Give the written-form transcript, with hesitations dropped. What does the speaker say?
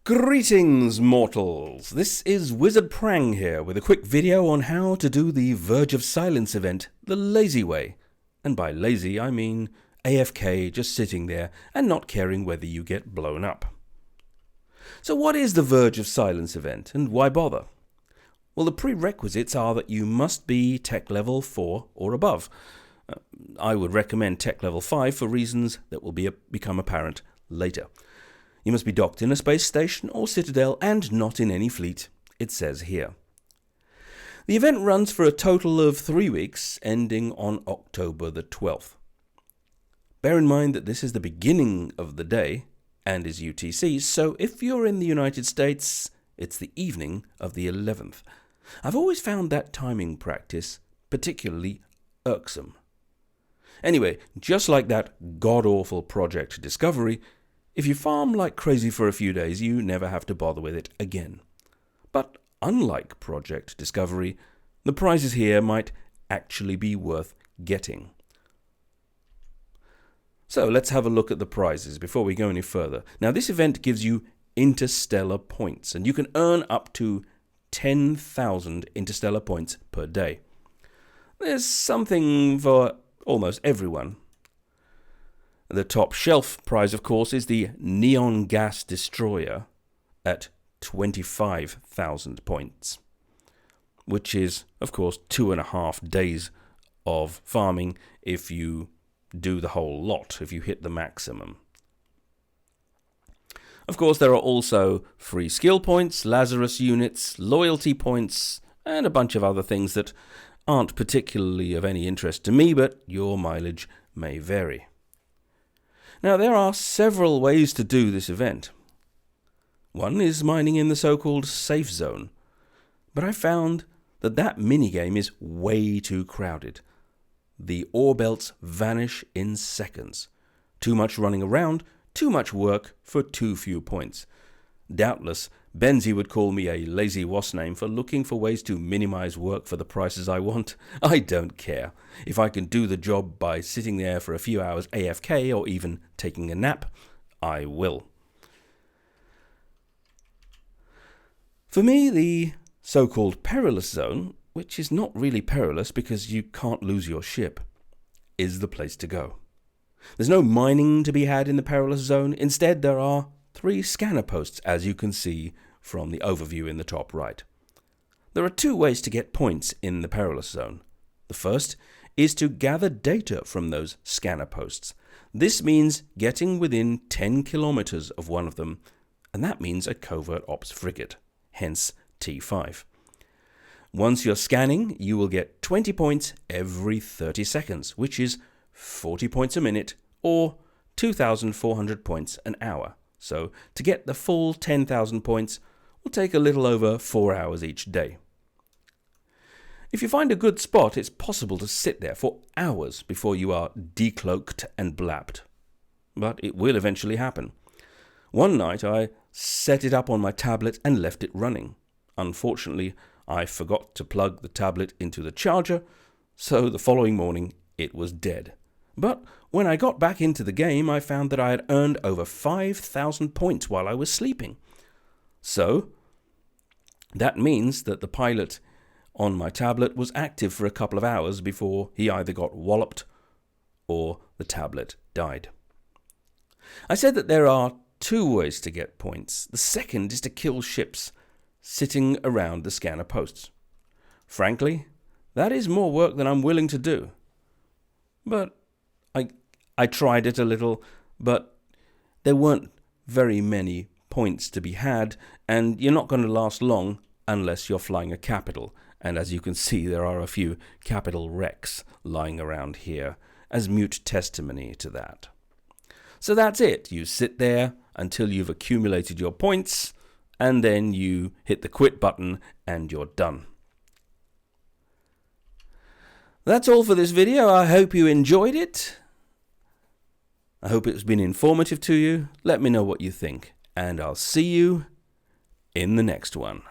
Greetings, mortals! This is Wizard Prang here with a quick video on how to do the Verge of Silence event the lazy way. And by lazy, I mean AFK, just sitting there and not caring whether you get blown up. So what is the Verge of Silence event and why bother? Well, the prerequisites are that you must be tech level 4 or above. I would recommend tech level 5 for reasons that will become apparent later. You must be docked in a space station or citadel and not in any fleet, it says here. The event runs for a total of 3 weeks, ending on October the 12th. Bear in mind that this is the beginning of the day and is UTC, so if you're in the United States, it's the evening of the 11th. I've always found that timing practice particularly irksome. Anyway, just like that god-awful Project Discovery, if you farm like crazy for a few days, you never have to bother with it again. But unlike Project Discovery, the prizes here might actually be worth getting. So let's have a look at the prizes before we go any further. Now this event gives you interstellar points, and you can earn up to 10,000 interstellar points per day. There's something for almost everyone. The top shelf prize, of course, is the Neon Gas Destroyer at 25,000 points, which is, of course, 2.5 days of farming if you do the whole lot, if you hit the maximum. Of course, there are also free skill points, Lazarus units, loyalty points, and a bunch of other things that aren't particularly of any interest to me, but your mileage may vary. Now, there are several ways to do this event. One is mining in the so-called safe zone, but I found that that minigame is way too crowded. The ore belts vanish in seconds. Too much running around, too much work for too few points. Doubtless, Benzie would call me a lazy wasname for looking for ways to minimize work for the prices I want. I don't care. If I can do the job by sitting there for a few hours AFK or even taking a nap, I will. For me, the so-called perilous zone, which is not really perilous because you can't lose your ship, is the place to go. There's no mining to be had in the perilous zone. Instead, there are 3 scanner posts, as you can see from the overview in the top right. There are 2 ways to get points in the perilous zone. The first is to gather data from those scanner posts. This means getting within 10 kilometers of one of them, and that means a covert ops frigate, hence T5. Once you're scanning, you will get 20 points every 30 seconds, which is 40 points a minute or 2,400 points an hour. So to get the full 10,000 points will take a little over 4 hours each day. If you find a good spot, it's possible to sit there for hours before you are decloaked and blapped. But it will eventually happen. One night I set it up on my tablet and left it running. Unfortunately, I forgot to plug the tablet into the charger, so the following morning it was dead. But when I got back into the game, I found that I had earned over 5,000 points while I was sleeping. So that means that the pilot on my tablet was active for a couple of hours before he either got walloped or the tablet died. I said that there are 2 ways to get points. The second is to kill ships sitting around the scanner posts. Frankly, that is more work than I'm willing to do. But I tried it a little, but there weren't very many points to be had, and you're not going to last long unless you're flying a capital. And as you can see, there are a few capital wrecks lying around here as mute testimony to that. So that's it. You sit there until you've accumulated your points, and then you hit the quit button and you're done. That's all for this video. I hope you enjoyed it. I hope it's been informative to you. Let me know what you think, and I'll see you in the next one.